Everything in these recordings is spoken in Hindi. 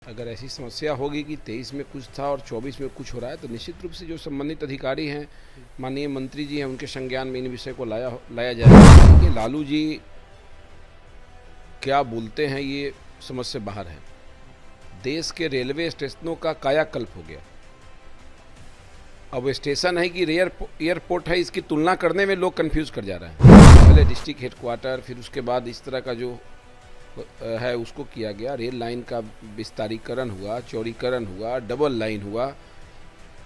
अगर ऐसी समस्या होगी कि 23 में कुछ था और 24 में कुछ हो रहा है तो निश्चित रूप से जो संबंधित अधिकारी हैं, माननीय मंत्री जी हैं, उनके संज्ञान में इन विषय को लाया जाएगा। कि लालू जी क्या बोलते हैं ये समझ से बाहर है। देश के रेलवे स्टेशनों का कायाकल्प हो गया। अब स्टेशन है कि एयरपोर्ट है, इसकी तुलना करने में लोग कंफ्यूज कर जा रहे हैं। पहले डिस्ट्रिक्ट हेडक्वार्टर, फिर उसके बाद इस तरह का जो है उसको किया गया। रेल लाइन का विस्तारीकरण हुआ, चौड़ीकरण हुआ, डबल लाइन हुआ,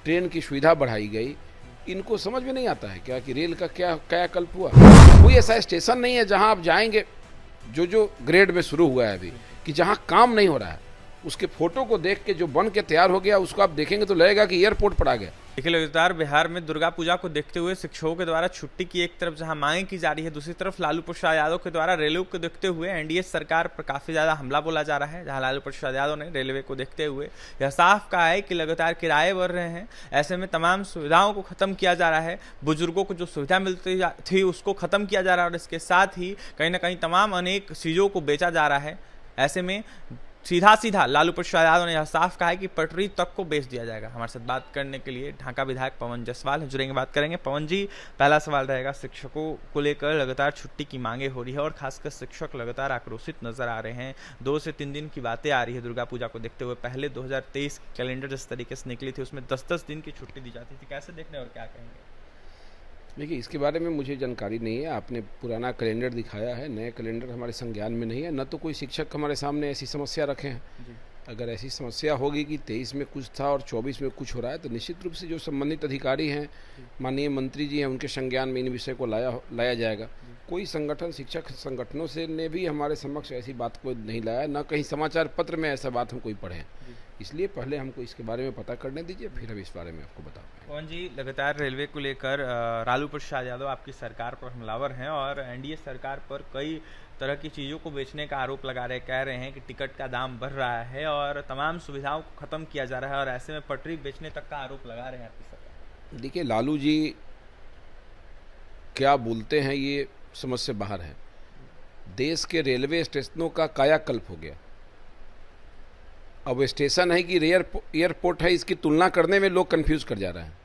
ट्रेन की सुविधा बढ़ाई गई। इनको समझ में नहीं आता है क्या कि रेल का क्या कायाकल्प हुआ। कोई ऐसा स्टेशन नहीं है जहां आप जाएंगे जो ग्रेड में शुरू हुआ है अभी, कि जहां काम नहीं हो रहा है, उसके फोटो को देख के जो बन के तैयार हो गया उसको आप देखेंगे तो लगेगा कि एयरपोर्ट पर आ गया। देखिए लगातार बिहार में दुर्गा पूजा को देखते हुए शिक्षकों के द्वारा छुट्टी की एक तरफ जहां मांगे की जा रही है, दूसरी तरफ लालू प्रसाद यादव के द्वारा रेलवे को देखते हुए एनडीए सरकार पर काफी ज्यादा हमला बोला जा रहा है। जहां लालू प्रसाद यादव ने रेलवे को देखते हुए यह साफ कहा है कि लगातार किराए बढ़ रहे हैं, ऐसे में तमाम सुविधाओं को खत्म किया जा रहा है। बुजुर्गों को जो सुविधा मिलती थी उसको खत्म किया जा रहा है और इसके साथ ही कहीं ना कहीं तमाम अनेक चीजों को बेचा जा रहा है। ऐसे में सीधा लालू प्रसाद यादव ने यह साफ कहा है कि पटरी तक को बेच दिया जाएगा। हमारे साथ बात करने के लिए ढाका विधायक पवन जायसवाल है, जुड़ेंगे, बात करेंगे। पवन जी, पहला सवाल रहेगा, शिक्षकों को लेकर लगातार छुट्टी की मांगे हो रही है और खासकर शिक्षक लगातार आक्रोशित नजर आ रहे हैं। 2 से 3 दिन की बातें आ रही है दुर्गा पूजा को देखते हुए। पहले 2023 कैलेंडर जिस तरीके से निकली थी उसमें 10-10 दिन की छुट्टी दी जाती थी, कैसे देखने और क्या कहेंगे? देखिए, इसके बारे में मुझे जानकारी नहीं है। आपने पुराना कैलेंडर दिखाया है, नए कैलेंडर हमारे संज्ञान में नहीं है, न तो कोई शिक्षक हमारे सामने ऐसी समस्या रखे हैं। अगर ऐसी समस्या होगी कि 23 में कुछ था और 24 में कुछ हो रहा है तो निश्चित रूप से जो संबंधित अधिकारी हैं, माननीय मंत्री जी हैं, उनके संज्ञान में इन विषय को लाया जाएगा। कोई संगठन, शिक्षक संगठनों से ने भी हमारे समक्ष ऐसी बात को नहीं लाया, न कहीं समाचार पत्र में ऐसा बात हम कोई पढ़े हैं। इसलिए पहले हमको इसके बारे में पता करने दीजिए, फिर हम इस बारे में आपको बता पाएंगे। पवन जी, लगातार रेलवे को लेकर लालू प्रसाद यादव आपकी सरकार पर हमलावर हैं और एनडीए सरकार पर कई तरह की चीज़ों को बेचने का आरोप लगा रहे, कह रहे हैं कि टिकट का दाम बढ़ रहा है और तमाम सुविधाओं को खत्म किया जा रहा है और ऐसे में पटरी बेचने तक का आरोप लगा रहे हैं आपकी सरकार। देखिए, लालू जी क्या बोलते हैं ये समझ से बाहर है। देश के रेलवे स्टेशनों का कायाकल्प हो गया। अब स्टेशन है कि एयरपोर्ट है, इसकी तुलना करने में लोग कंफ्यूज कर जा रहे हैं।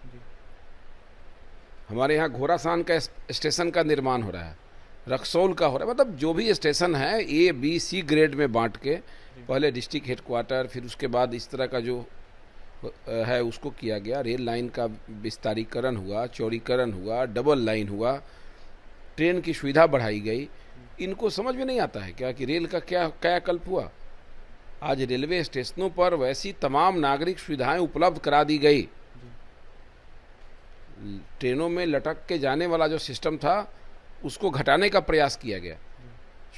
हमारे यहाँ घोड़ासान का स्टेशन का निर्माण हो रहा है, रक्सौल का हो रहा है, मतलब जो भी स्टेशन है ए बी सी ग्रेड में बांट के पहले डिस्ट्रिक्ट हेडक्वार्टर, फिर उसके बाद इस तरह का जो है उसको किया गया। रेल लाइन का विस्तारीकरण हुआ, चौड़ीकरण हुआ, डबल लाइन हुआ, ट्रेन की सुविधा बढ़ाई गई। इनको समझ में नहीं आता है क्या कि रेल का क्या कायाकल्प हुआ। आज रेलवे स्टेशनों पर वैसी तमाम नागरिक सुविधाएं उपलब्ध करा दी गई। ट्रेनों में लटक के जाने वाला जो सिस्टम था उसको घटाने का प्रयास किया गया।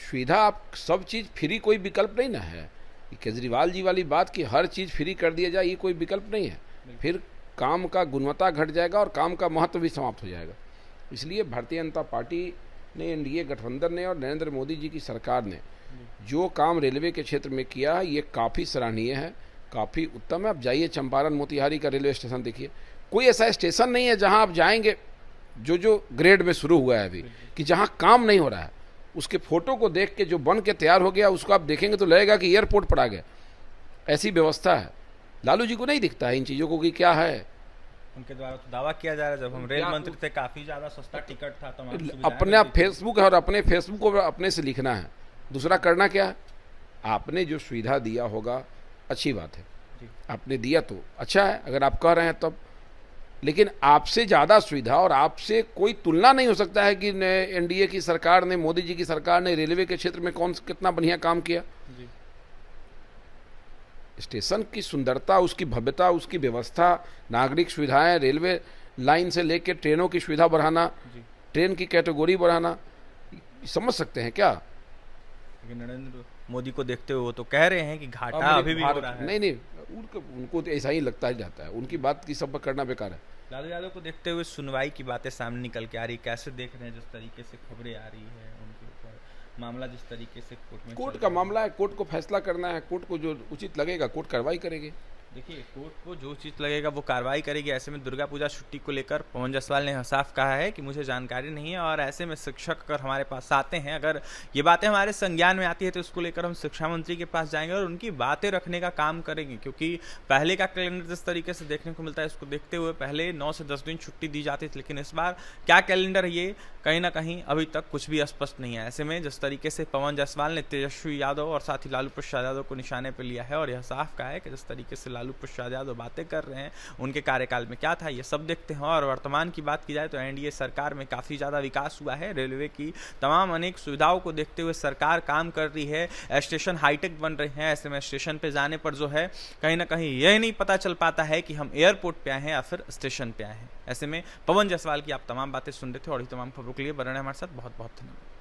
सुविधा, आप सब चीज़ फ्री कोई विकल्प नहीं ना है। केजरीवाल जी वाली बात कि हर चीज़ फ्री कर दिया जाए, ये कोई विकल्प नहीं है। फिर काम का गुणवत्ता घट जाएगा और काम का महत्व भी समाप्त हो जाएगा। इसलिए भारतीय जनता पार्टी ने, एनडीए गठबंधन ने और नरेंद्र मोदी जी की सरकार ने जो काम रेलवे के क्षेत्र में किया है, ये काफ़ी सराहनीय है, काफ़ी उत्तम है। आप जाइए चंपारण मोतिहारी का रेलवे स्टेशन देखिए, कोई ऐसा स्टेशन नहीं है जहां आप जाएंगे जो ग्रेड में शुरू हुआ है अभी, कि जहां काम नहीं हो रहा है, उसके फोटो को देख के जो बन के तैयार हो गया उसको आप देखेंगे तो लगेगा कि एयरपोर्ट पर आ गया। ऐसी व्यवस्था है। लालू जी को नहीं दिखता है इन चीज़ों को कि क्या है। उनके द्वारा तो दावा किया जा रहा है जब हम रेल मंत्री थे काफी ज्यादा सस्ता टिकट था, तमाम अपने आप फेसबुक है और अपने फेसबुक को अपने से लिखना है, दूसरा करना क्या है। आपने जो सुविधा दिया होगा अच्छी बात है, आपने दिया तो अच्छा है अगर आप कह रहे हैं तब, लेकिन आपसे ज़्यादा सुविधा और आपसे कोई तुलना नहीं हो सकता है कि एनडीए की सरकार ने, मोदी जी की सरकार ने रेलवे के क्षेत्र में कितना बढ़िया काम किया। स्टेशन की सुंदरता, उसकी भव्यता, उसकी व्यवस्था, नागरिक सुविधाएं, रेलवे लाइन से लेकर ट्रेनों की सुविधा बढ़ाना, ट्रेन की कैटेगरी बढ़ाना, समझ सकते हैं क्या। नरेंद्र मोदी को देखते हुए वो तो कह रहे हैं कि घाटा अभी भी हो रहा है। नहीं, उनको तो ऐसा ही लगता ही जाता है, उनकी बात की सब करना बेकार है। लालू यादव को देखते हुए सुनवाई की बातें सामने निकल के आ रही, कैसे देख रहे हैं जिस तरीके से खबरें आ रही है उनके ऊपर, मामला जिस तरीके से कोर्ट में, कोर्ट का मामला है, कोर्ट को फैसला करना है, कोर्ट को जो उचित लगेगा कोर्ट कार्रवाई करेगी। देखिए, कोर्ट को जो चीज़ लगेगा वो कार्रवाई करेगी। ऐसे में दुर्गा पूजा छुट्टी को लेकर पवन जायसवाल ने साफ कहा है कि मुझे जानकारी नहीं है, और ऐसे में शिक्षक अगर हमारे पास आते हैं, अगर ये बातें हमारे संज्ञान में आती है, तो इसको लेकर हम शिक्षा मंत्री के पास जाएंगे और उनकी बातें रखने का काम करेंगे। क्योंकि पहले का कैलेंडर जिस तरीके से देखने को मिलता है, इसको देखते हुए पहले 9 से 10 दिन छुट्टी दी जाती थी, लेकिन इस बार क्या कैलेंडर है ये कहीं ना कहीं अभी तक कुछ भी स्पष्ट नहीं है। ऐसे में जिस तरीके से पवन जायसवाल ने तेजस्वी यादव और साथ ही लालू प्रसाद यादव को निशाने पर लिया है, और यह साफ कहा है कि जिस तरीके से लालू प्रसाद यादव बातें कर रहे हैं, उनके कार्यकाल में क्या था, ये सब देखते हैं। और वर्तमान की बात की जाए तो एनडीए सरकार में काफ़ी ज़्यादा विकास हुआ है। रेलवे की तमाम अनेक सुविधाओं को देखते हुए सरकार काम कर रही है, स्टेशन हाईटेक बन रहे हैं। ऐसे में स्टेशन पे जाने पर जो है कहीं ना कहीं यह नहीं पता चल पाता है कि हम एयरपोर्ट पे आए हैं या फिर स्टेशन पे आए हैं। ऐसे में पवन जायसवाल की आप तमाम बातें सुन रहे थे, और ये तमाम खबरों के लिए बने रहें हमारे साथ। बहुत बहुत धन्यवाद।